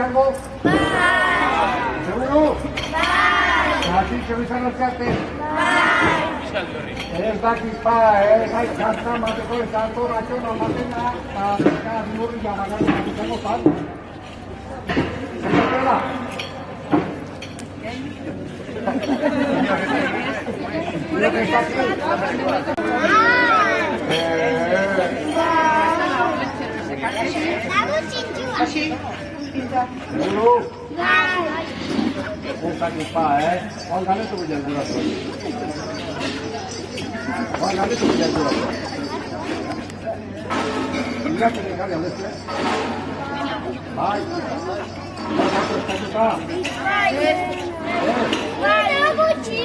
algo? ¿Seguro? Así que bizan los cates. Ez dakit pa, gazta mateko ez dato rakiona matena, eta nurri jamagan izango pan. Zertela? Seguro? Ez dakit pa, Juan galetu bilen guratzen. Juan galetu bilen guratzen. Iratzen egarri aldezte? Bai. Ez dakit pa? Bai. Bai, gutxi.